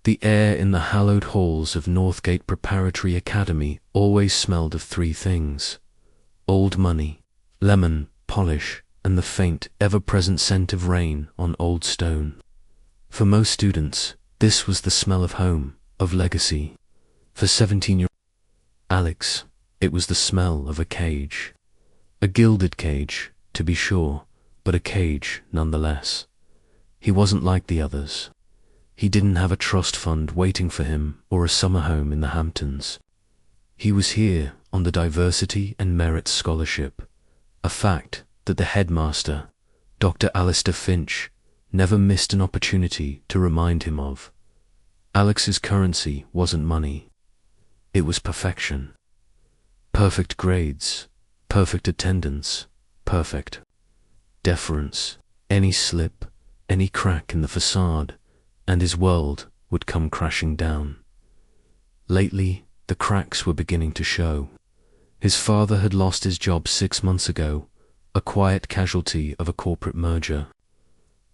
The air in the hallowed halls of Northgate Preparatory Academy always smelled of three things: old money, lemon, polish, and the faint, ever-present scent of rain on old stone. For most students, this was the smell of home, of legacy. For 17-year-old Alex, it was the smell of a cage. A gilded cage, to be sure, but a cage nonetheless. He wasn't like the others. He didn't have a trust fund waiting for him or a summer home in the Hamptons. He was here on the Diversity and Merit Scholarship, a fact that the headmaster, Dr. Alistair Finch, never missed an opportunity to remind him of. Alex's currency wasn't money. It was perfection. Perfect grades, perfect attendance, perfect deference. Any slip, any crack in the facade, and his world would come crashing down. Lately, the cracks were beginning to show. His father had lost his job 6 months ago, a quiet casualty of a corporate merger.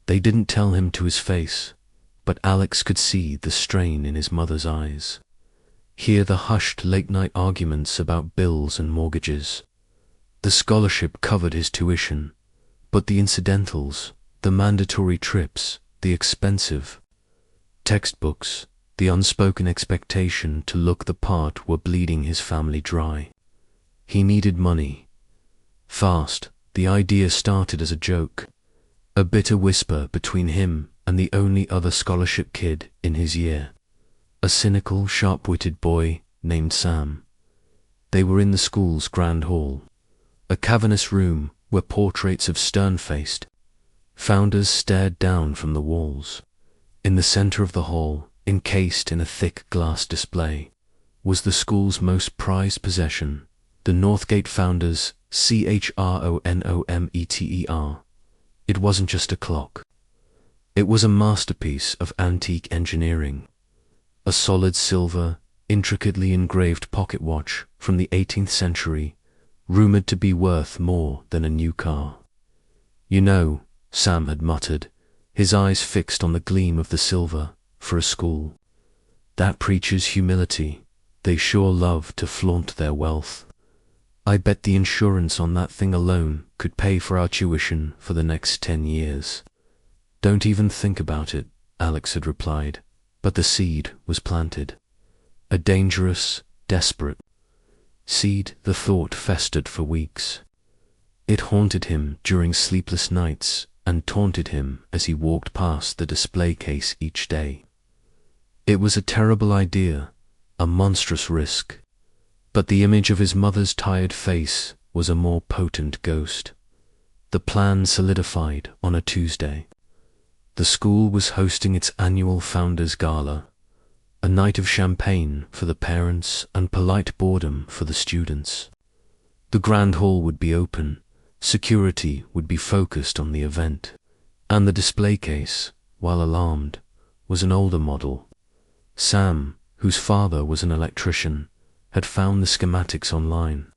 They didn't tell him to his face, but Alex could see the strain in his mother's eyes, hear the hushed late-night arguments about bills and mortgages. The scholarship covered his tuition, but the incidentals, the mandatory trips, the expensive textbooks, the unspoken expectation to look the part were bleeding his family dry. He needed money. Fast, the idea started as a joke, a bitter whisper between him and the only other scholarship kid in his year, a cynical, sharp-witted boy named Sam. They were in the school's grand hall, a cavernous room where portraits of stern-faced founders stared down from the walls. In the center of the hall, encased in a thick glass display, was the school's most prized possession, the Northgate Founders Chronometer. It wasn't just a clock. It was a masterpiece of antique engineering. A solid silver, intricately engraved pocket watch from the 18th century, rumored to be worth more than a new car. "You know," Sam had muttered, his eyes fixed on the gleam of the silver, "for a school that preaches humility, they sure love to flaunt their wealth. I bet the insurance on that thing alone could pay for our tuition for the next 10 years. "Don't even think about it," Alex had replied, but the seed was planted. A dangerous, desperate seed. The thought festered for weeks. It haunted him during sleepless nights and taunted him as he walked past the display case each day. It was a terrible idea, a monstrous risk, but the image of his mother's tired face was a more potent ghost. The plan solidified on a Tuesday. The school was hosting its annual Founders Gala, a night of champagne for the parents and polite boredom for the students. The grand hall would be open, security would be focused on the event, and the display case, while alarmed, was an older model. Sam, whose father was an electrician, had found the schematics online.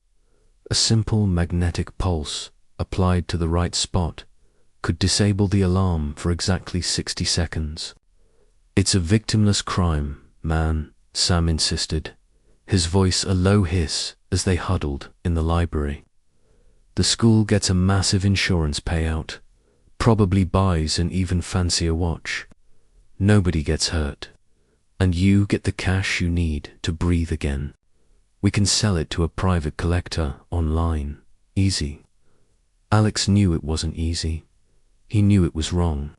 A simple magnetic pulse, applied to the right spot, could disable the alarm for exactly 60 seconds. "It's a victimless crime, man," Sam insisted, his voice a low hiss as they huddled in the library. "The school gets a massive insurance payout, probably buys an even fancier watch. Nobody gets hurt, and you get the cash you need to breathe again. We can sell it to a private collector online. Easy." Alex knew it wasn't easy. He knew it was wrong.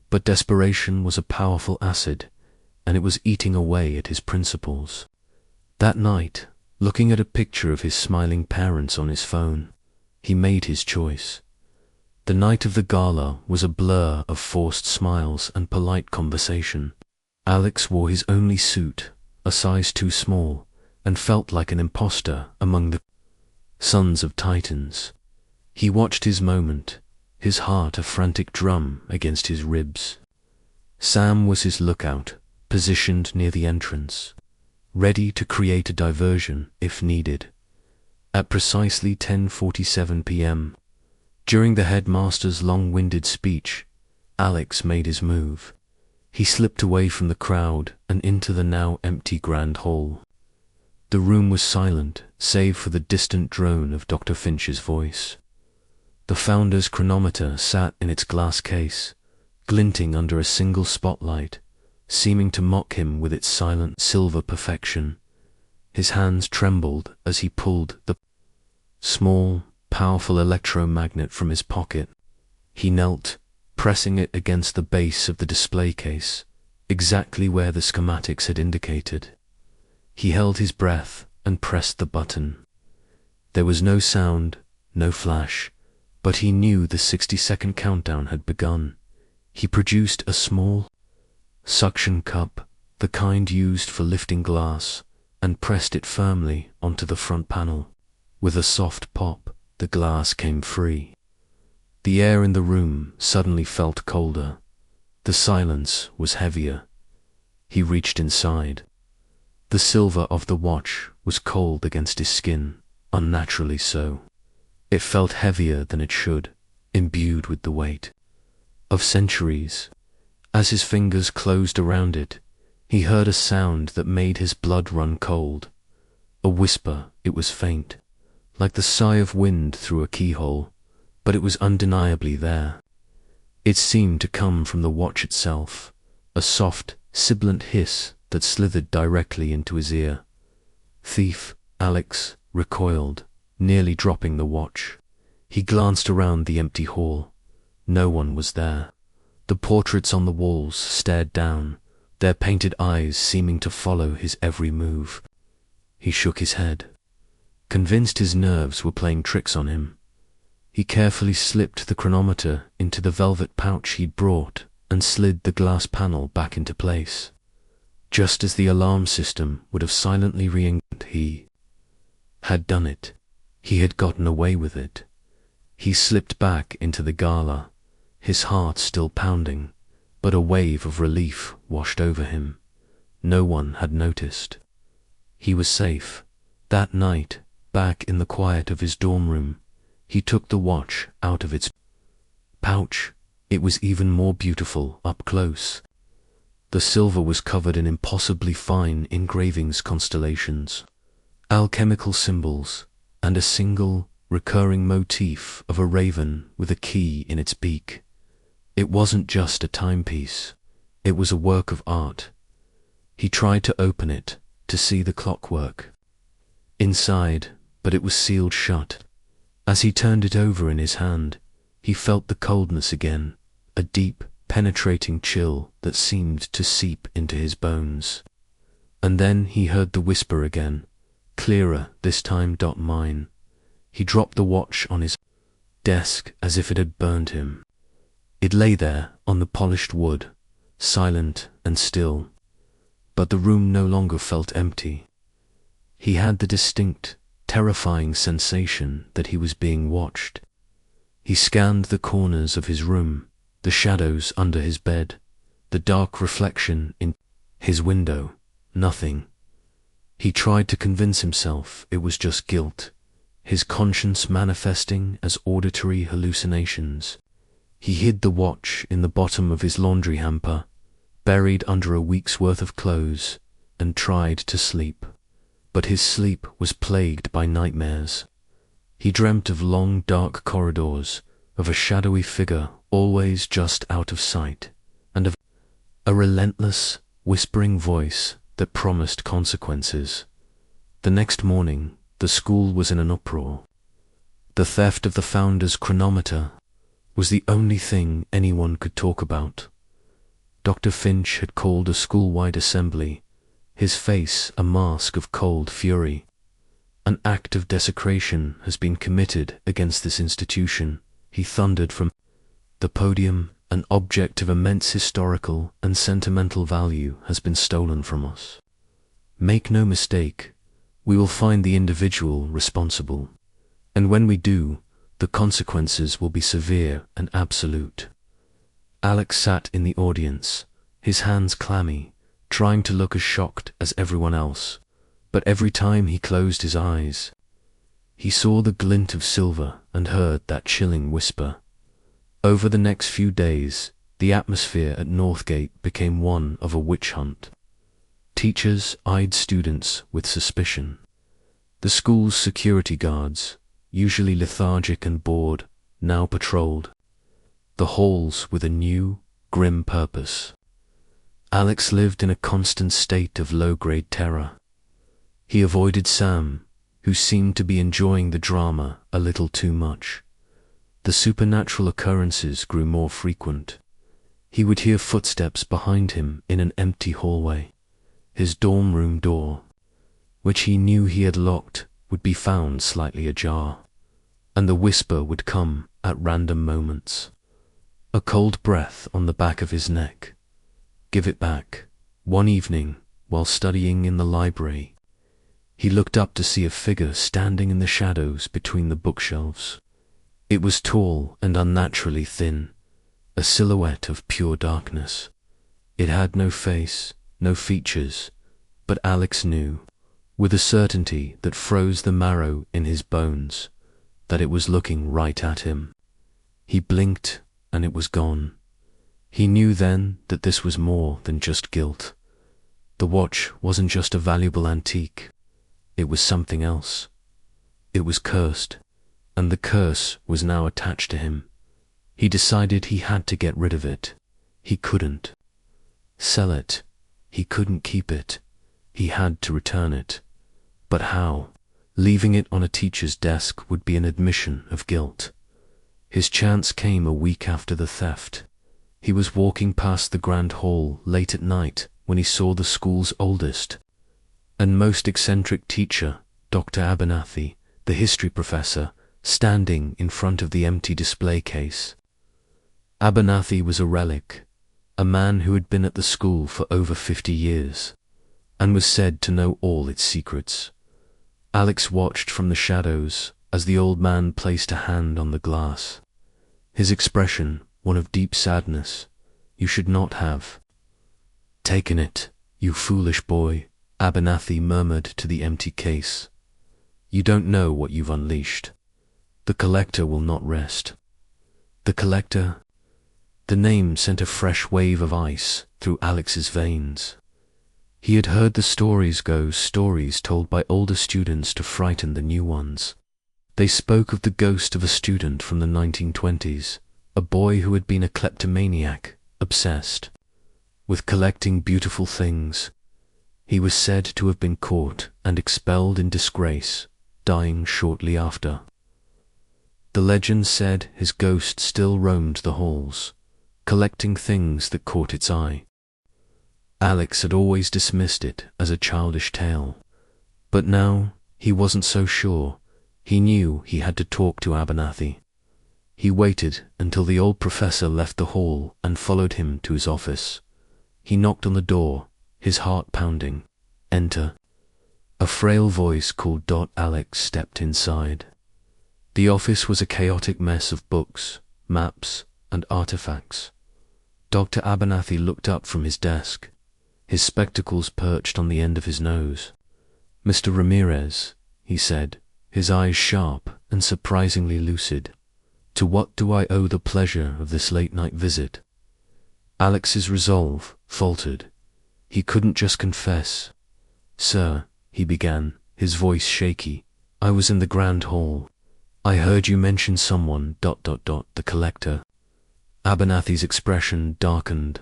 But desperation was a powerful acid, and it was eating away at his principles. That night, looking at a picture of his smiling parents on his phone, he made his choice. The night of the gala was a blur of forced smiles and polite conversation. Alex wore his only suit, a size too small, and felt like an imposter among the sons of titans. He watched his moment, his heart a frantic drum against his ribs. Sam was his lookout, positioned near the entrance, ready to create a diversion if needed. At precisely 10:47 p.m., during the headmaster's long-winded speech, Alex made his move. He slipped away from the crowd and into the now empty grand hall. The room was silent, save for the distant drone of Dr. Finch's voice. The founder's chronometer sat in its glass case, glinting under a single spotlight, seeming to mock him with its silent silver perfection. His hands trembled as he pulled the small, powerful electromagnet from his pocket. He knelt, pressing it against the base of the display case, exactly where the schematics had indicated. He held his breath and pressed the button. There was no sound, no flash, but he knew the 60-second countdown had begun. He produced a small suction cup, the kind used for lifting glass, and pressed it firmly onto the front panel. With a soft pop, the glass came free. The air in the room suddenly felt colder. The silence was heavier. He reached inside. The silver of the watch was cold against his skin, unnaturally so. It felt heavier than it should, imbued with the weight of centuries. As his fingers closed around it, he heard a sound that made his blood run cold. A whisper. It was faint, like the sigh of wind through a keyhole, but it was undeniably there. It seemed to come from the watch itself, a soft, sibilant hiss that slithered directly into his ear. Thief, Alex recoiled, nearly dropping the watch. He glanced around the empty hall. No one was there. The portraits on the walls stared down, their painted eyes seeming to follow his every move. He shook his head, convinced his nerves were playing tricks on him. He carefully slipped the chronometer into the velvet pouch he'd brought and slid the glass panel back into place. Just as the alarm system would have silently re-engaged, he had done it. He had gotten away with it. He slipped back into the gala, his heart still pounding, but a wave of relief washed over him. No one had noticed. He was safe. That night, back in the quiet of his dorm room, he took the watch out of its pouch. It was even more beautiful up close. The silver was covered in impossibly fine engravings, constellations, alchemical symbols, and a single, recurring motif of a raven with a key in its beak. It wasn't just a timepiece. It was a work of art. He tried to open it, to see the clockwork inside, but it was sealed shut. As he turned it over in his hand, he felt the coldness again, a deep, penetrating chill that seemed to seep into his bones. And then he heard the whisper again, clearer this time. Mine. He dropped the watch on his desk as if it had burned him. It lay there on the polished wood, silent and still, but the room no longer felt empty. He had the distinct, terrifying sensation that he was being watched. He scanned the corners of his room, the shadows under his bed, the dark reflection in his window. Nothing. He tried to convince himself it was just guilt, his conscience manifesting as auditory hallucinations. He hid the watch in the bottom of his laundry hamper, buried under a week's worth of clothes, and tried to sleep. But his sleep was plagued by nightmares. He dreamt of long, dark corridors, of a shadowy figure always just out of sight, and of a relentless, whispering voice that promised consequences. The next morning, the school was in an uproar. The theft of the founder's chronometer was the only thing anyone could talk about. Dr. Finch had called a school-wide assembly, his face a mask of cold fury. An act of desecration has been committed against this institution, he thundered from the podium. An object of immense historical and sentimental value has been stolen from us. Make no mistake, we will find the individual responsible, and when we do, the consequences will be severe and absolute. Alex sat in the audience, his hands clammy, trying to look as shocked as everyone else, but every time he closed his eyes, he saw the glint of silver and heard that chilling whisper. Over the next few days, the atmosphere at Northgate became one of a witch hunt. Teachers eyed students with suspicion. The school's security guards, usually lethargic and bored, now patrolled the halls with a new, grim purpose. Alex lived in a constant state of low-grade terror. He avoided Sam, who seemed to be enjoying the drama a little too much. The supernatural occurrences grew more frequent. He would hear footsteps behind him in an empty hallway. His dorm room door, which he knew he had locked, would be found slightly ajar, and the whisper would come at random moments. A cold breath on the back of his neck. Give it back. One evening, while studying in the library, he looked up to see a figure standing in the shadows between the bookshelves. It was tall and unnaturally thin, a silhouette of pure darkness. It had no face, no features, but Alex knew, with a certainty that froze the marrow in his bones, that it was looking right at him. He blinked, and it was gone. He knew then that this was more than just guilt. The watch wasn't just a valuable antique. It was something else. It was cursed, and the curse was now attached to him. He decided he had to get rid of it. He couldn't sell it. He couldn't keep it. He had to return it. But how? Leaving it on a teacher's desk would be an admission of guilt. His chance came a week after the theft. He was walking past the Grand Hall late at night when he saw the school's oldest and most eccentric teacher, Dr. Abernathy, the history professor, standing in front of the empty display case. Abernathy was a relic, a man who had been at the school for over 50 years, and was said to know all its secrets. Alex watched from the shadows as the old man placed a hand on the glass. His expression, one of deep sadness. You should not have taken it, you foolish boy, Abernathy murmured to the empty case. You don't know what you've unleashed. The collector will not rest. The collector? The name sent a fresh wave of ice through Alex's veins. He had heard the stories told by older students to frighten the new ones. They spoke of the ghost of a student from the 1920s, a boy who had been a kleptomaniac, obsessed with collecting beautiful things. He was said to have been caught and expelled in disgrace, dying shortly after. The legend said his ghost still roamed the halls, collecting things that caught its eye. Alex had always dismissed it as a childish tale, but now he wasn't so sure. He knew he had to talk to Abernathy. He waited until the old professor left the hall and followed him to his office. He knocked on the door, his heart pounding. Enter. A frail voice called. Alex stepped inside. The office was a chaotic mess of books, maps, and artifacts. Dr. Abernathy looked up from his desk, his spectacles perched on the end of his nose. Mr. Ramirez, he said, his eyes sharp and surprisingly lucid. To what do I owe the pleasure of this late-night visit? Alex's resolve faltered. He couldn't just confess. Sir, he began, his voice shaky, I was in the Grand Hall. I heard you mention someone. The collector. Abernathy's expression darkened.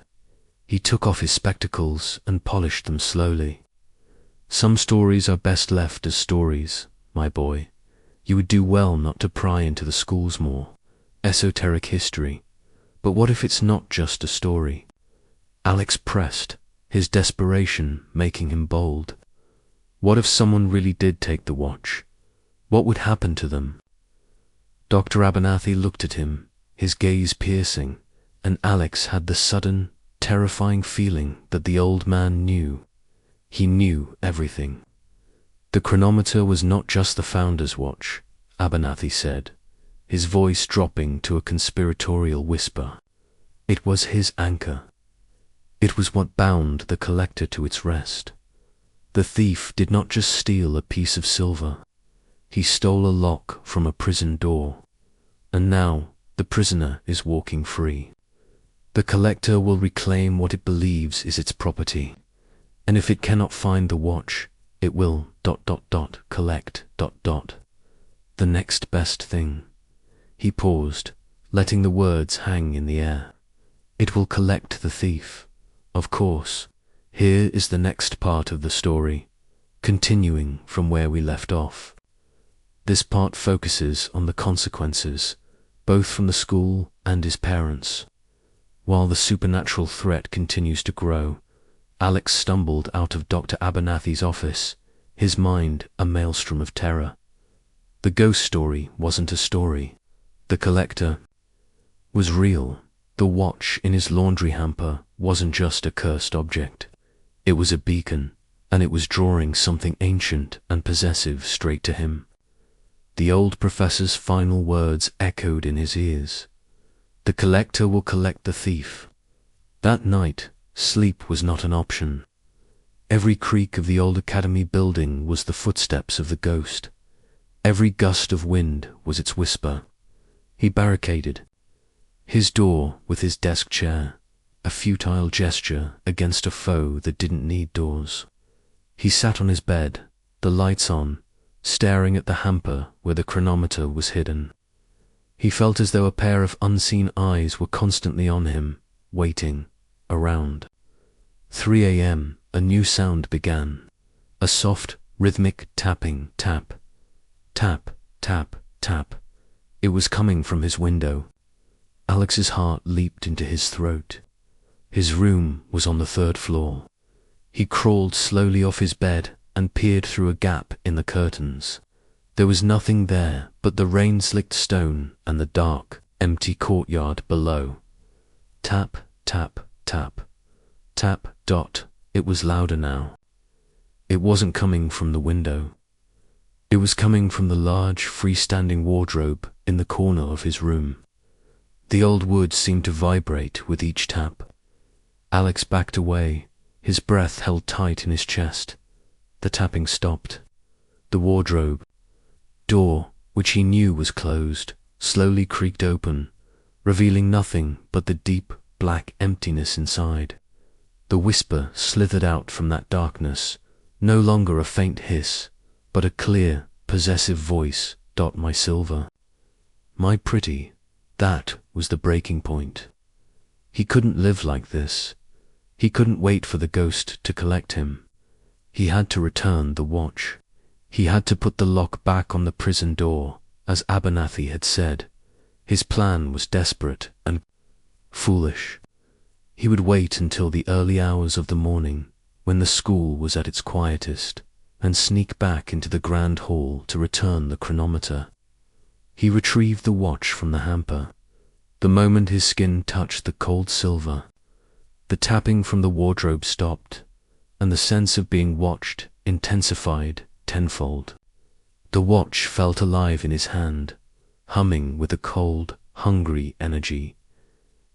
He took off his spectacles and polished them slowly. Some stories are best left as stories, my boy. You would do well not to pry into the school's more esoteric history. But what if it's not just a story? Alex pressed, his desperation making him bold. What if someone really did take the watch? What would happen to them? Dr. Abernathy looked at him, his gaze piercing, and Alex had the sudden, terrifying feeling that the old man knew. He knew everything. The chronometer was not just the founder's watch, Abernathy said, his voice dropping to a conspiratorial whisper. It was his anchor. It was what bound the collector to its rest. The thief did not just steal a piece of silver. He stole a lock from a prison door. And now the prisoner is walking free. The collector will reclaim what it believes is its property, and if it cannot find the watch, it will ... collect ... the next best thing. He paused, letting the words hang in the air. It will collect the thief. Of course, here is the next part of the story, continuing from where we left off. This part focuses on the consequences, both from the school and his parents. While the supernatural threat continues to grow, Alex stumbled out of Dr. Abernathy's office, his mind a maelstrom of terror. The ghost story wasn't a story. The collector was real. The watch in his laundry hamper wasn't just a cursed object. It was a beacon, and it was drawing something ancient and possessive straight to him. The old professor's final words echoed in his ears. The collector will collect the thief. That night, sleep was not an option. Every creak of the old academy building was the footsteps of the ghost. Every gust of wind was its whisper. He barricaded his door with his desk chair, a futile gesture against a foe that didn't need doors. He sat on his bed, the lights on, staring at the hamper where the chronometer was hidden. He felt as though a pair of unseen eyes were constantly on him, waiting, around. 3 a.m., a new sound began. A soft, rhythmic tapping, tap, tap, tap, tap. It was coming from his window. Alex's heart leaped into his throat. His room was on the 3rd floor. He crawled slowly off his bed and peered through a gap in the curtains. There was nothing there but the rain-slicked stone and the dark, empty courtyard below. Tap, tap, tap. Tap, ... It was louder now. It wasn't coming from the window. It was coming from the large, freestanding wardrobe in the corner of his room. The old wood seemed to vibrate with each tap. Alex backed away, his breath held tight in his chest. The tapping stopped. The wardrobe door, which he knew was closed, slowly creaked open, revealing nothing but the deep, black emptiness inside. The whisper slithered out from that darkness, no longer a faint hiss, but a clear, possessive voice. My silver. My pretty. That was the breaking point. He couldn't live like this. He couldn't wait for the ghost to collect him. He had to return the watch. He had to put the lock back on the prison door, as Abernathy had said. His plan was desperate and foolish. He would wait until the early hours of the morning, when the school was at its quietest, and sneak back into the grand hall to return the chronometer. He retrieved the watch from the hamper. The moment his skin touched the cold silver, the tapping from the wardrobe stopped, and the sense of being watched intensified tenfold. The watch felt alive in his hand, humming with a cold, hungry energy.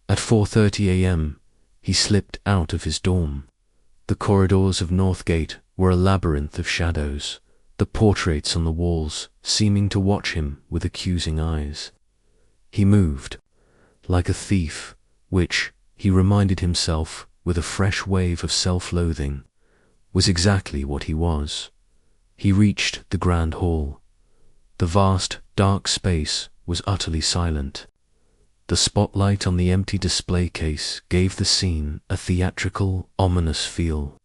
At 4:30 a.m., he slipped out of his dorm. The corridors of Northgate were a labyrinth of shadows, the portraits on the walls seeming to watch him with accusing eyes. He moved, like a thief, which, he reminded himself with a fresh wave of self-loathing, was exactly what he was. He reached the grand hall. The vast, dark space was utterly silent. The spotlight on the empty display case gave the scene a theatrical, ominous feel.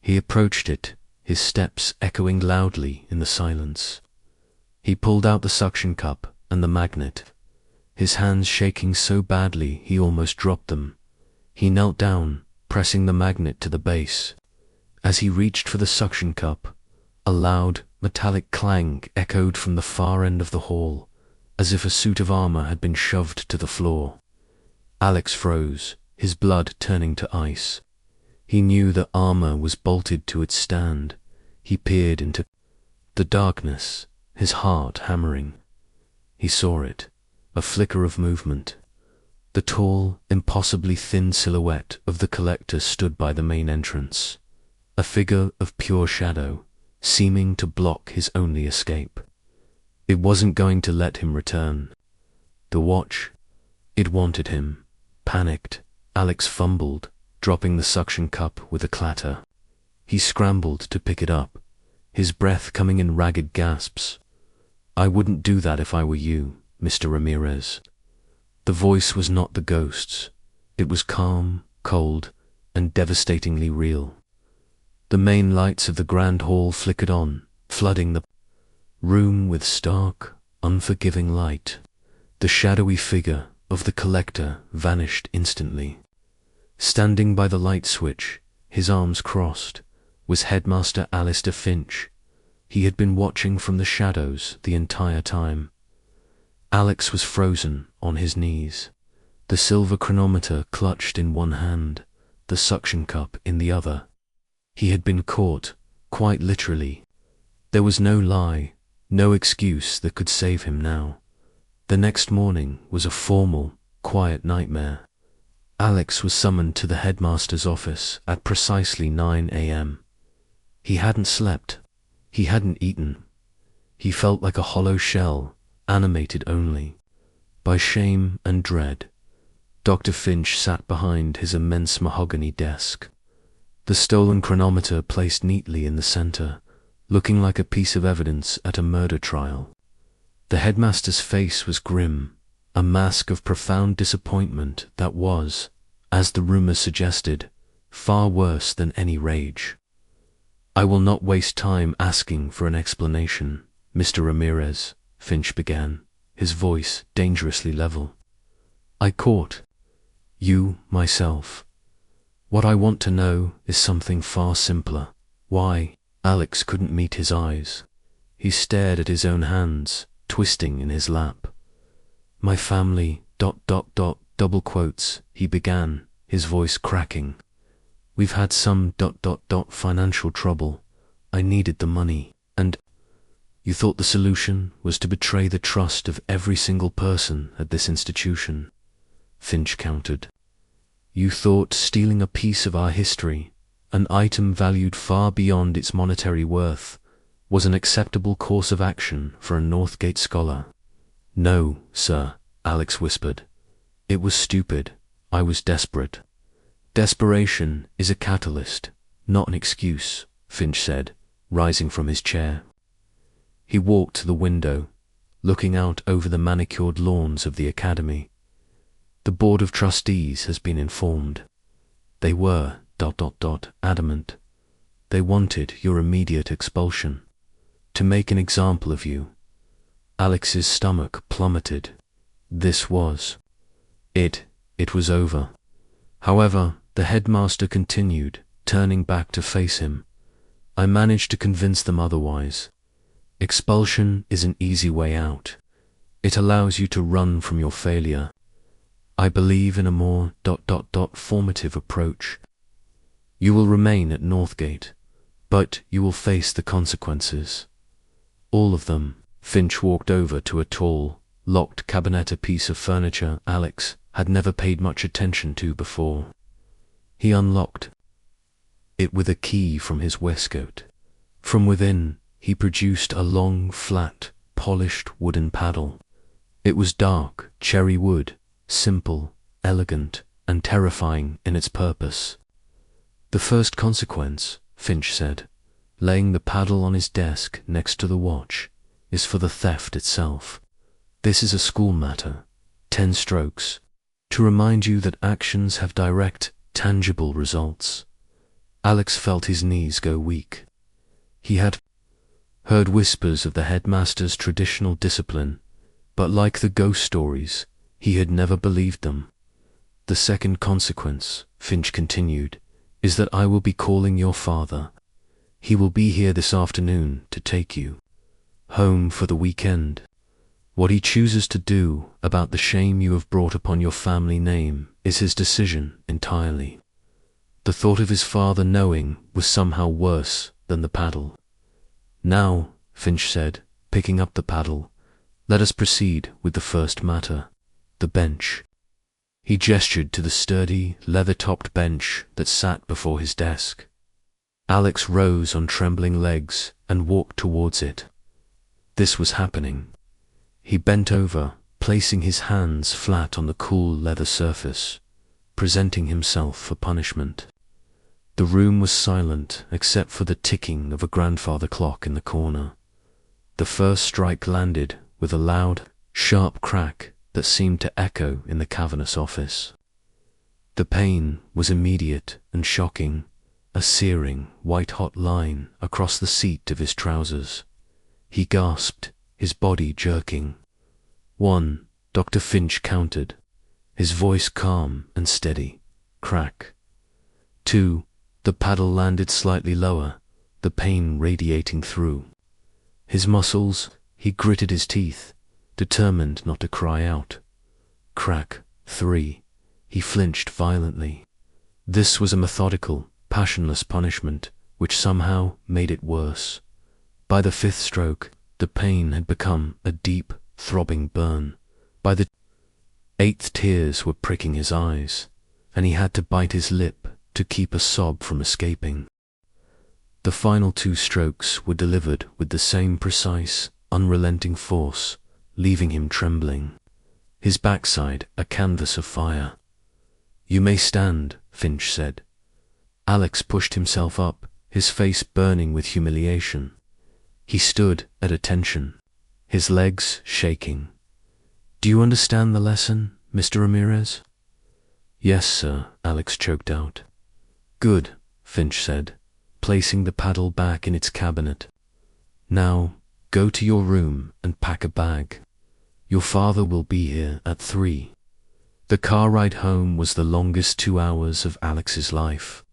He approached it, his steps echoing loudly in the silence. He pulled out the suction cup and the magnet, his hands shaking so badly he almost dropped them. He knelt down, pressing the magnet to the base. As he reached for the suction cup, a loud, metallic clang echoed from the far end of the hall, as if a suit of armor had been shoved to the floor. Alex froze, his blood turning to ice. He knew the armor was bolted to its stand. He peered into the darkness, his heart hammering. He saw it, a flicker of movement. The tall, impossibly thin silhouette of the collector stood by the main entrance, a figure of pure shadow, seeming to block his only escape. It wasn't going to let him return. The watch, it wanted him, panicked, Alex fumbled, dropping the suction cup with a clatter. He scrambled to pick it up, his breath coming in ragged gasps. "I wouldn't do that if I were you, Mr. Ramirez." The voice was not the ghost's. It was calm, cold, and devastatingly real. The main lights of the grand hall flickered on, flooding the room with stark, unforgiving light. The shadowy figure of the collector vanished instantly. Standing by the light switch, his arms crossed, was Headmaster Alistair Finch. He had been watching from the shadows the entire time. Alex was frozen on his knees, the silver chronometer clutched in one hand, the suction cup in the other. He had been caught, quite literally. There was no lie, no excuse that could save him now. The next morning was a formal, quiet nightmare. Alex was summoned to the headmaster's office at precisely 9 a.m. He hadn't slept. He hadn't eaten. He felt like a hollow shell, animated only by shame and dread. Dr. Finch sat behind his immense mahogany desk, the stolen chronometer placed neatly in the center, looking like a piece of evidence at a murder trial. The headmaster's face was grim, a mask of profound disappointment that was, as the rumor suggested, far worse than any rage. "I will not waste time asking for an explanation, Mr. Ramirez," Finch began, his voice dangerously level. "I caught you myself. What I want to know is something far simpler. Why?" Alex couldn't meet his eyes. He stared at his own hands, twisting in his lap. "My family, ... double quotes," he began, his voice cracking. "We've had some ... financial trouble. I needed the money, and..." "You thought the solution was to betray the trust of every single person at this institution," Finch countered. "You thought stealing a piece of our history, an item valued far beyond its monetary worth, was an acceptable course of action for a Northgate scholar." "No, sir," Alex whispered. "It was stupid. I was desperate." "Desperation is a catalyst, not an excuse," Finch said, rising from his chair. He walked to the window, looking out over the manicured lawns of the academy. "The Board of Trustees has been informed. They were ... adamant. They wanted your immediate expulsion, to make an example of you." Alex's stomach plummeted. This was it. It was over. However, the headmaster continued, turning back to face him. "I managed to convince them otherwise. Expulsion is an easy way out. It allows you to run from your failure. I believe in a more ... formative approach. You will remain at Northgate, but you will face the consequences. All of them." Finch walked over to a tall, locked cabinet, piece of furniture Alex had never paid much attention to before. He unlocked it with a key from his waistcoat. From within, he produced a long, flat, polished wooden paddle. It was dark, cherry wood, simple, elegant, and terrifying in its purpose. "The first consequence," Finch said, laying the paddle on his desk next to the watch, "is for the theft itself. This is a school matter, 10 strokes, to remind you that actions have direct, tangible results." Alex felt his knees go weak. He had heard whispers of the headmaster's traditional discipline, but like the ghost stories, he had never believed them. "The second consequence," Finch continued, "is that I will be calling your father. He will be here this afternoon to take you home for the weekend. What he chooses to do about the shame you have brought upon your family name is his decision entirely." The thought of his father knowing was somehow worse than the paddle. "Now," Finch said, picking up the paddle, "let us proceed with the first matter, the bench." He gestured to the sturdy, leather-topped bench that sat before his desk. Alex rose on trembling legs and walked towards it. This was happening. He bent over, placing his hands flat on the cool leather surface. presenting himself for punishment. The room was silent except for the ticking of a grandfather clock in the corner. The first strike landed with a loud, sharp crack that seemed to echo in the cavernous office. The pain was immediate and shocking, a searing, white-hot line across the seat of his trousers. He gasped, his body jerking. 1, Dr. Finch counted, his voice calm and steady. Crack. 2, the paddle landed slightly lower, the pain radiating through. His muscles, he gritted his teeth, determined not to cry out. Crack. 3, he flinched violently. This was a methodical, passionless punishment, which somehow made it worse. By the 5th stroke, the pain had become a deep, throbbing burn. By the 8th, tears were pricking his eyes, and he had to bite his lip to keep a sob from escaping. The final 2 strokes were delivered with the same precise, unrelenting force, leaving him trembling, his backside a canvas of fire. "You may stand," Finch said. Alex pushed himself up, his face burning with humiliation. He stood at attention, his legs shaking. "Do you understand the lesson, Mr. Ramirez?" "Yes, sir," Alex choked out. "Good," Finch said, placing the paddle back in its cabinet. "Now, go to your room and pack a bag. Your father will be here at 3. The car ride home was the longest 2 hours of Alex's life.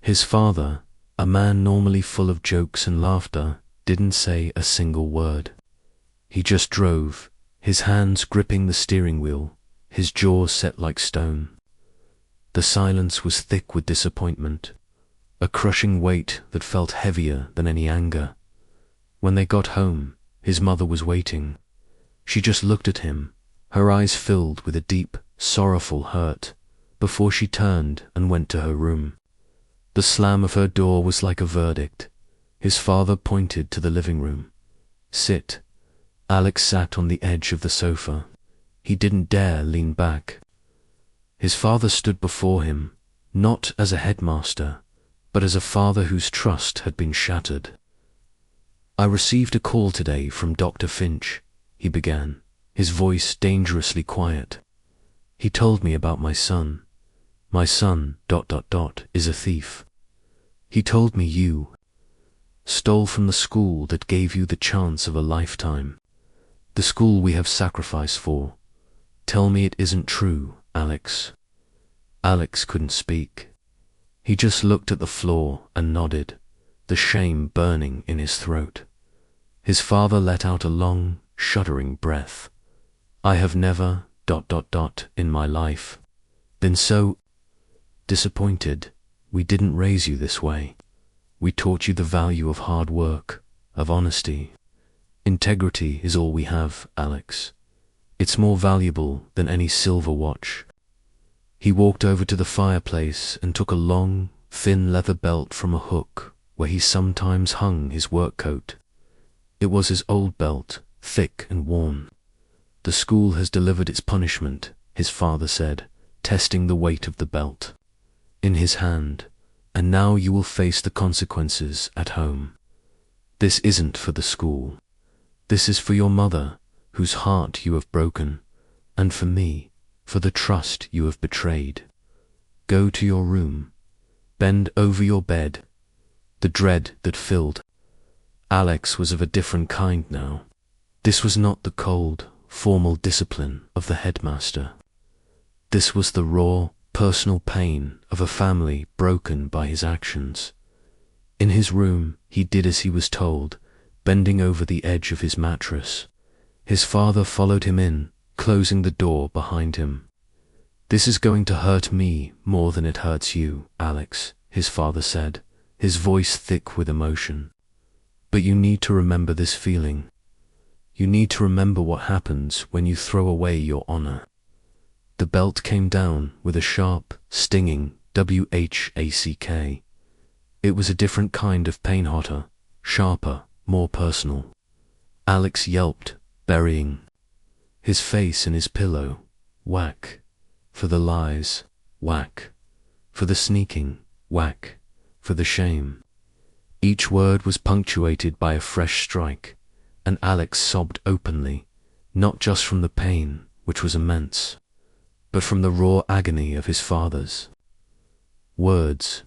His father, a man normally full of jokes and laughter, didn't say a single word. He just drove, his hands gripping the steering wheel, his jaw set like stone. The silence was thick with disappointment, a crushing weight that felt heavier than any anger. When they got home, his mother was waiting. She just looked at him, her eyes filled with a deep, sorrowful hurt, before she turned and went to her room. The slam of her door was like a verdict. His father pointed to the living room. "Sit." Alex sat on the edge of the sofa. He didn't dare lean back. His father stood before him, not as a headmaster, but as a father whose trust had been shattered. "I received a call today from Dr. Finch," he began, his voice dangerously quiet. "He told me about my son. My son, ... is a thief. He told me you stole from the school that gave you the chance of a lifetime, the school we have sacrificed for. Tell me it isn't true, Alex." Alex couldn't speak. He just looked at the floor and nodded, the shame burning in his throat. His father let out a long, shuddering breath. "I have never ... in my life been so disappointed. We didn't raise you this way. We taught you the value of hard work, of honesty. Integrity is all we have, Alex. It's more valuable than any silver watch." He walked over to the fireplace and took a long, thin leather belt from a hook where he sometimes hung his work coat. It was his old belt, thick and worn. "The school has delivered its punishment," his father said, testing the weight of the belt in his hand, "and now you will face the consequences at home. This isn't for the school. This is for your mother, whose heart you have broken, and for me, for the trust you have betrayed. Go to your room. Bend over your bed." The dread that filled Alex was of a different kind now. This was not the cold, formal discipline of the headmaster. This was the raw, personal pain of a family broken by his actions. In his room, he did as he was told, bending over the edge of his mattress. His father followed him in, closing the door behind him. "This is going to hurt me more than it hurts you, Alex," his father said, his voice thick with emotion. "But you need to remember this feeling. You need to remember what happens when you throw away your honor." The belt came down with a sharp, stinging whack. It was a different kind of pain, hotter, sharper, more personal. Alex yelped, burying his face in his pillow. Whack. For the lies. whack, for the sneaking, whack, for the shame. Each word was punctuated by a fresh strike, and Alex sobbed openly, not just from the pain, which was immense, but from the raw agony of his father's words.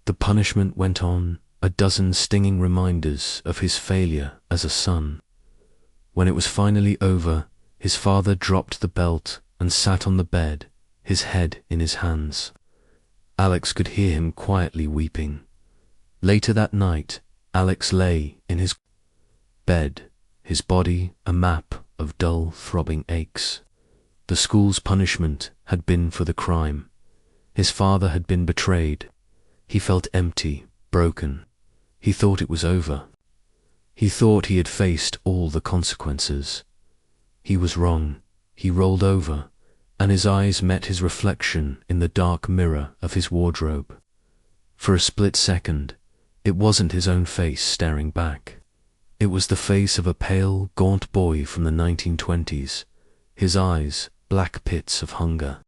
The punishment went on, a dozen stinging reminders of his failure as a son. When it was finally over, his father dropped the belt and sat on the bed, his head in his hands. Alex could hear him quietly weeping. Later that night, Alex lay in his bed, his body a map of dull, throbbing aches. The school's punishment had been for the crime. His father had been betrayed. He felt empty, broken. He thought it was over. He thought he had faced all the consequences. He was wrong. He rolled over, and his eyes met his reflection in the dark mirror of his wardrobe. For a split second, it wasn't his own face staring back. It was the face of a pale, gaunt boy from the 1920s, his eyes black pits of hunger.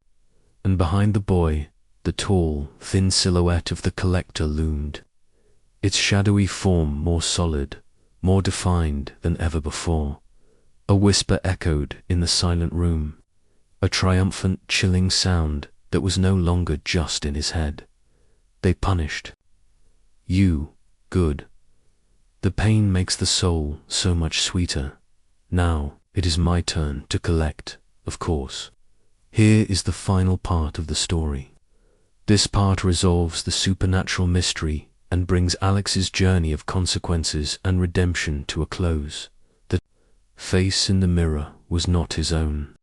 And behind the boy, the tall, thin silhouette of the collector loomed, its shadowy form more solid, more defined than ever before. A whisper echoed in the silent room, a triumphant, chilling sound that was no longer just in his head. They punished. You, good. The pain makes the soul so much sweeter. Now it is my turn to collect, of course. Here is the final part of the story. This part resolves the supernatural mystery and brings Alex's journey of consequences and redemption to a close. The face in the mirror was not his own.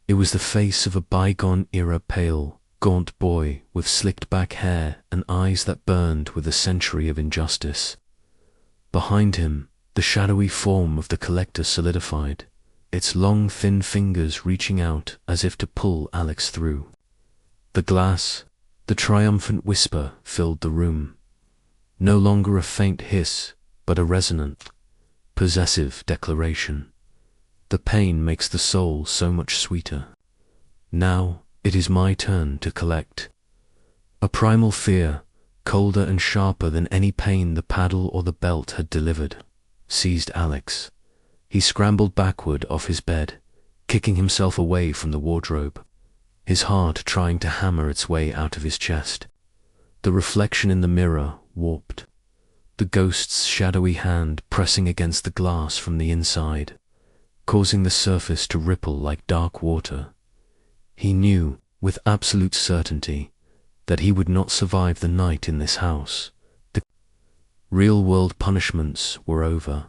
It was the face of a bygone-era pale, gaunt boy with slicked back hair and eyes that burned with a century of injustice. Behind him, the shadowy form of the collector solidified, its long, thin fingers reaching out as if to pull Alex through. The glass, the triumphant whisper filled the room. No longer a faint hiss, but a resonant, possessive declaration. The pain makes the soul so much sweeter. Now it is my turn to collect. A primal fear, colder and sharper than any pain the paddle or the belt had delivered, seized Alex. He scrambled backward off his bed, kicking himself away from the wardrobe, his heart trying to hammer its way out of his chest. The reflection in the mirror warped, the ghost's shadowy hand pressing against the glass from the inside, causing the surface to ripple like dark water. He knew, with absolute certainty, that he would not survive the night in this house. The real-world punishments were over,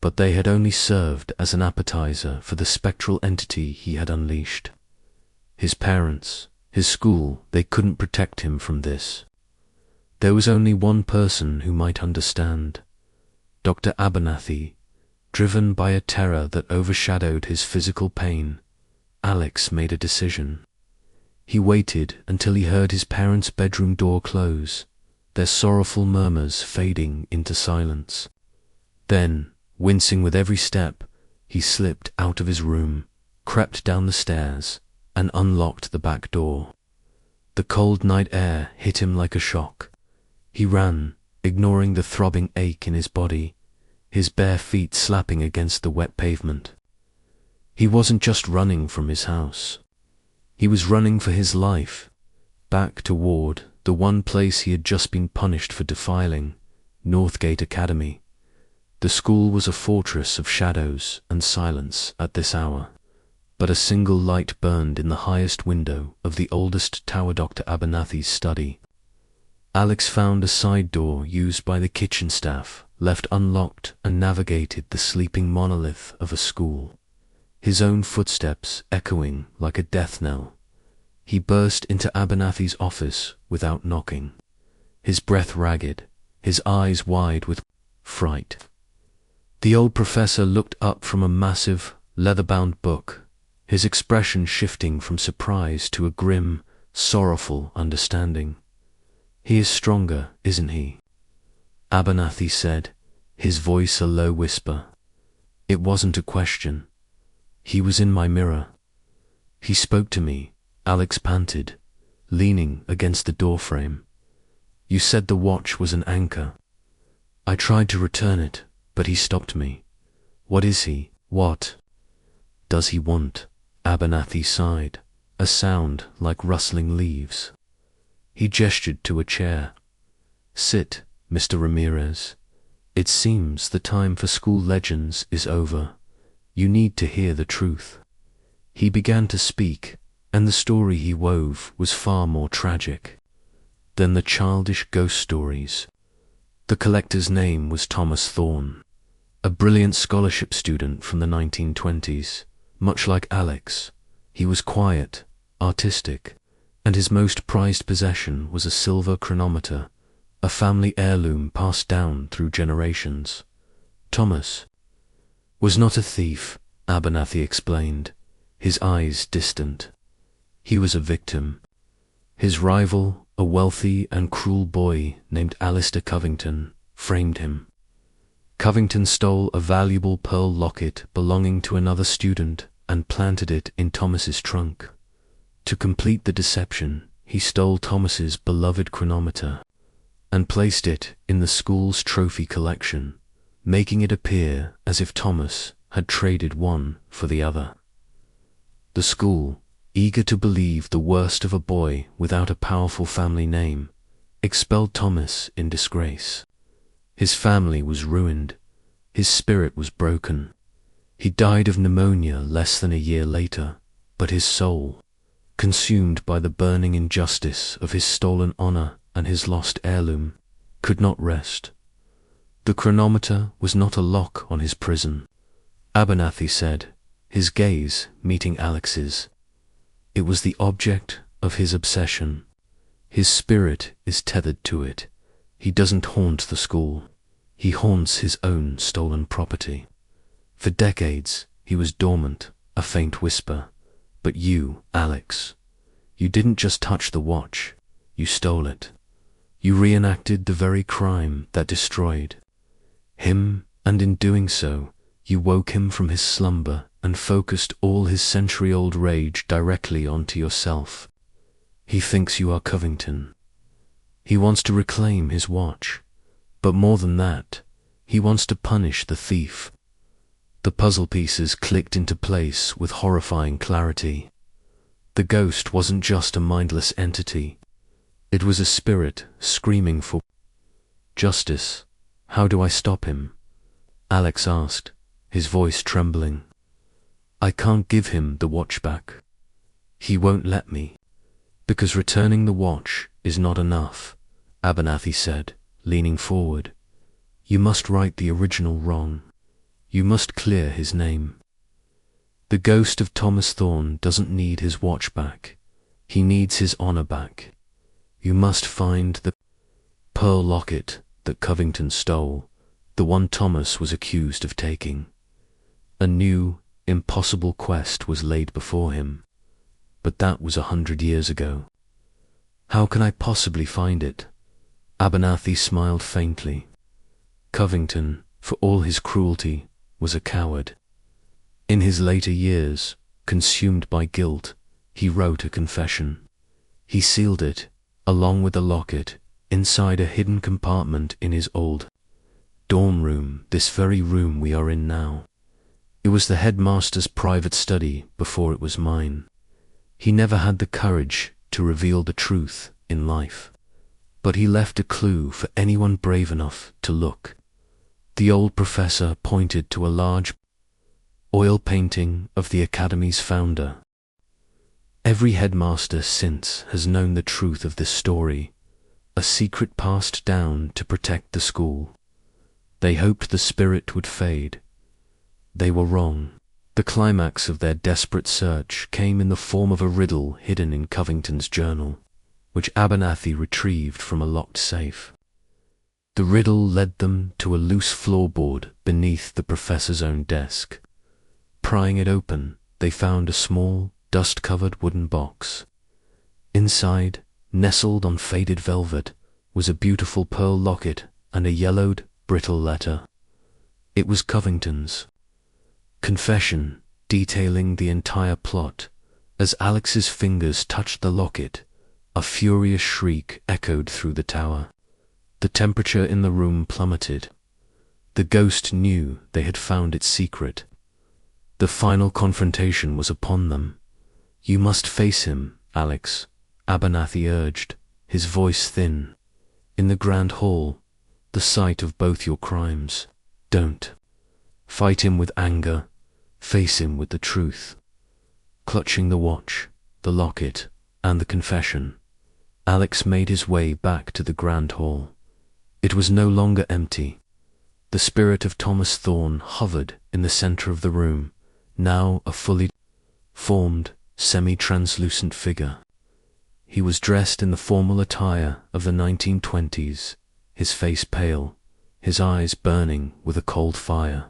but they had only served as an appetizer for the spectral entity he had unleashed. His parents, his school, they couldn't protect him from this. There was only one person who might understand, Dr. Abernathy. Driven by a terror that overshadowed his physical pain, Alex made a decision. He waited until he heard his parents' bedroom door close, their sorrowful murmurs fading into silence. Then, wincing with every step, he slipped out of his room, crept down the stairs, and unlocked the back door. The cold night air hit him like a shock. He ran, ignoring the throbbing ache in his body, his bare feet slapping against the wet pavement. He wasn't just running from his house. He was running for his life, back toward the one place he had just been punished for defiling, Northgate Academy. The school was a fortress of shadows and silence at this hour, but a single light burned in the highest window of the oldest tower Dr. Abernathy's study. Alex found a side door used by the kitchen staff, left unlocked, and navigated the sleeping monolith of a school, his own footsteps echoing like a death knell. He burst into Abernathy's office without knocking, his breath ragged, his eyes wide with fright. The old professor looked up from a massive, leather-bound book, his expression shifting from surprise to a grim, sorrowful understanding. "He is stronger, isn't he?" Abernathy said, his voice a low whisper. It wasn't a question. He was in my mirror. He spoke to me, Alex panted, leaning against the doorframe. "You said the watch was an anchor." "I tried to return it, but he stopped me." "What is he? What does he want?" Abernathy sighed, a sound like rustling leaves. He gestured to a chair. "Sit, Mr. Ramirez. It seems the time for school legends is over. You need to hear the truth." He began to speak, and the story he wove was far more tragic than the childish ghost stories. The collector's name was Thomas Thorne, a brilliant scholarship student from the 1920s. Much like Alex, he was quiet, artistic, and his most prized possession was a silver chronometer, a family heirloom passed down through generations. Thomas was not a thief, Abernathy explained, his eyes distant. He was a victim. His rival, a wealthy and cruel boy named Alistair Covington, framed him. Covington stole a valuable pearl locket belonging to another student and planted it in Thomas's trunk. To complete the deception, he stole Thomas's beloved chronometer and placed it in the school's trophy collection, making it appear as if Thomas had traded one for the other. The school, eager to believe the worst of a boy without a powerful family name, expelled Thomas in disgrace. His family was ruined. His spirit was broken. He died of pneumonia less than a year later, but his soul, consumed by the burning injustice of his stolen honor and his lost heirloom, could not rest. The chronometer was not a lock on his prison, Abernathy said, his gaze meeting Alex's. It was the object of his obsession. His spirit is tethered to it. He doesn't haunt the school. He haunts his own stolen property. For decades, he was dormant, a faint whisper. But you, Alex, you didn't just touch the watch. You stole it. You reenacted the very crime that destroyed him, and in doing so, you woke him from his slumber and focused all his century-old rage directly onto yourself. He thinks you are Covington. He wants to reclaim his watch. But more than that, he wants to punish the thief. The puzzle pieces clicked into place with horrifying clarity. The ghost wasn't just a mindless entity. It was a spirit screaming for justice. "How do I stop him?" Alex asked, his voice trembling. "I can't give him the watch back. He won't let me." "Because returning the watch is not enough," Abernathy said, leaning forward. "You must right the original wrong. You must clear his name. The ghost of Thomas Thorne doesn't need his watch back. He needs his honor back. You must find the pearl locket that Covington stole, the one Thomas was accused of taking." A new, impossible quest was laid before him, but that was 100 years ago. "How can I possibly find it?" Abernathy smiled faintly. Covington, for all his cruelty, was a coward. In his later years, consumed by guilt, he wrote a confession. He sealed it, along with the locket, inside a hidden compartment in his old dorm room, this very room we are in now. It was the headmaster's private study before it was mine. He never had the courage to reveal the truth in life, but he left a clue for anyone brave enough to look. The old professor pointed to a large oil painting of the Academy's founder. Every headmaster since has known the truth of this story, a secret passed down to protect the school. They hoped the spirit would fade. They were wrong. The climax of their desperate search came in the form of a riddle hidden in Covington's journal, which Abernathy retrieved from a locked safe. The riddle led them to a loose floorboard beneath the professor's own desk. Prying it open, they found a small, dust-covered wooden box. Inside, nestled on faded velvet, was a beautiful pearl locket and a yellowed, brittle letter. It was Covington's confession, detailing the entire plot. As Alex's fingers touched the locket, A furious shriek echoed through the tower. The temperature in the room plummeted. The ghost knew they had found its secret. The final confrontation was upon them. "You must face him, Alex," Abernathy urged, his voice thin. "In the grand hall, the site of both your crimes. Don't fight him with anger, face him with the truth." Clutching the watch, the locket, and the confession, Alex made his way back to the grand hall. It was no longer empty. The spirit of Thomas Thorne hovered in the center of the room, now a fully formed, semi-translucent figure. He was dressed in the formal attire of the 1920s, his face pale, his eyes burning with a cold fire.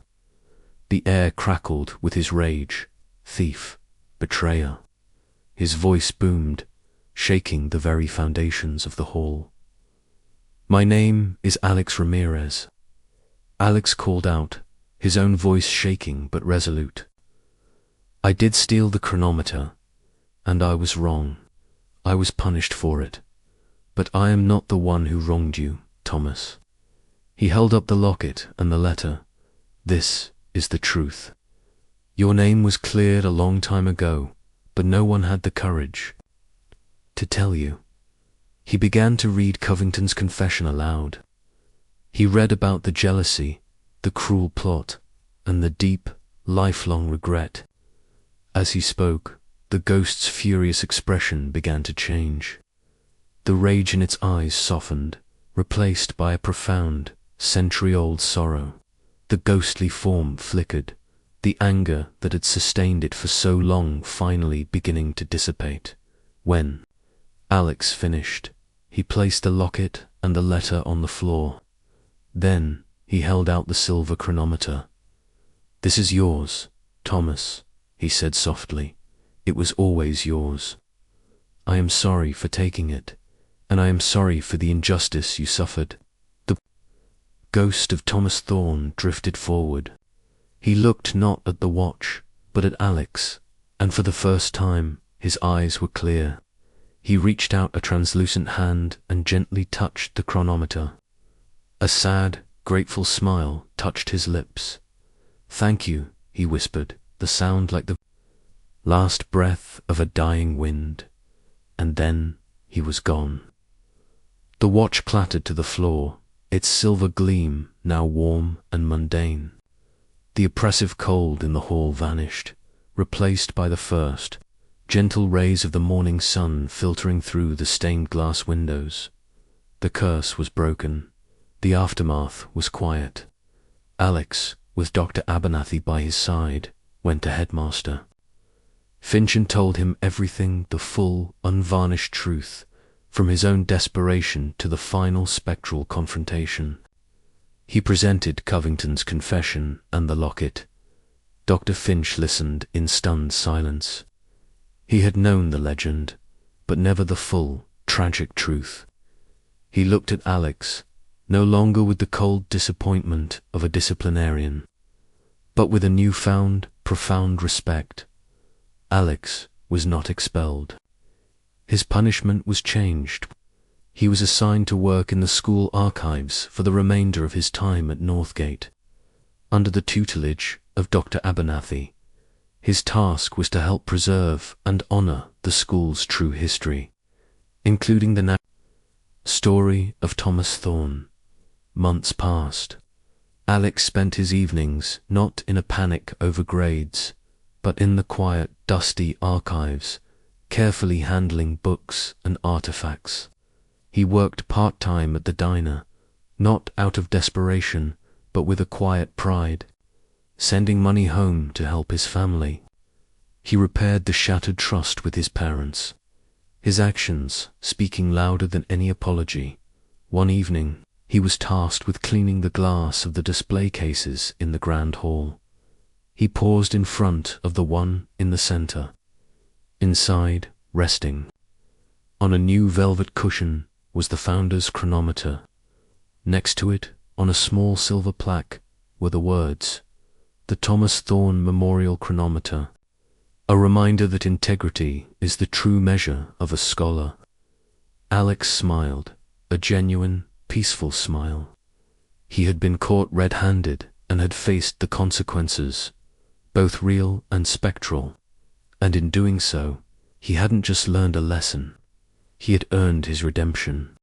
The air crackled with his rage, thief, betrayer. His voice boomed, shaking the very foundations of the hall. "My name is Alex Ramirez," Alex called out, his own voice shaking but resolute. "I did steal the chronometer, and I was wrong. I was punished for it. But I am not the one who wronged you, Thomas." He held up the locket and the letter. "This is the truth. Your name was cleared a long time ago, but no one had the courage to tell you." He began to read Covington's confession aloud. He read about the jealousy, the cruel plot, and the deep, lifelong regret. As he spoke, the ghost's furious expression began to change. The rage in its eyes softened, replaced by a profound, century-old sorrow. The ghostly form flickered, the anger that had sustained it for so long finally beginning to dissipate. When Alex finished, he placed the locket and the letter on the floor. Then he held out the silver chronometer. "This is yours, Thomas," he said softly. "It was always yours. I am sorry for taking it, and I am sorry for the injustice you suffered." The ghost of Thomas Thorne drifted forward. He looked not at the watch, but at Alex, and for the first time his eyes were clear. He reached out a translucent hand and gently touched the chronometer. A sad, grateful smile touched his lips. "Thank you," he whispered, the sound like the last breath of a dying wind. And then he was gone. The watch clattered to the floor, its silver gleam now warm and mundane. The oppressive cold in the hall vanished, replaced by the first, gentle rays of the morning sun filtering through the stained glass windows. The curse was broken. The aftermath was quiet. Alex, with Dr. Abernathy by his side, went to Headmaster Finch and told him everything, the full, unvarnished truth, from his own desperation to the final spectral confrontation. He presented Covington's confession and the locket. Dr. Finch listened in stunned silence. He had known the legend, but never the full, tragic truth. He looked at Alex, no longer with the cold disappointment of a disciplinarian, but with a newfound, profound respect. Alex was not expelled. His punishment was changed. He was assigned to work in the school archives for the remainder of his time at Northgate, under the tutelage of Dr. Abernathy. His task was to help preserve and honor the school's true history, including the story of Thomas Thorne. Months passed. Alex spent his evenings not in a panic over grades, but in the quiet, dusty archives, carefully handling books and artifacts. He worked part-time at the diner, not out of desperation, but with a quiet pride, sending money home to help his family. He repaired the shattered trust with his parents, his actions speaking louder than any apology. One evening, he was tasked with cleaning the glass of the display cases in the grand hall. He paused in front of the one in the center. Inside, resting on a new velvet cushion, was the founder's chronometer. Next to it, on a small silver plaque, were the words, "The Thomas Thorne Memorial Chronometer," a reminder that integrity is the true measure of a scholar. Alex smiled, a genuine, peaceful smile. He had been caught red-handed and had faced the consequences, both real and spectral. And in doing so, he hadn't just learned a lesson. He had earned his redemption.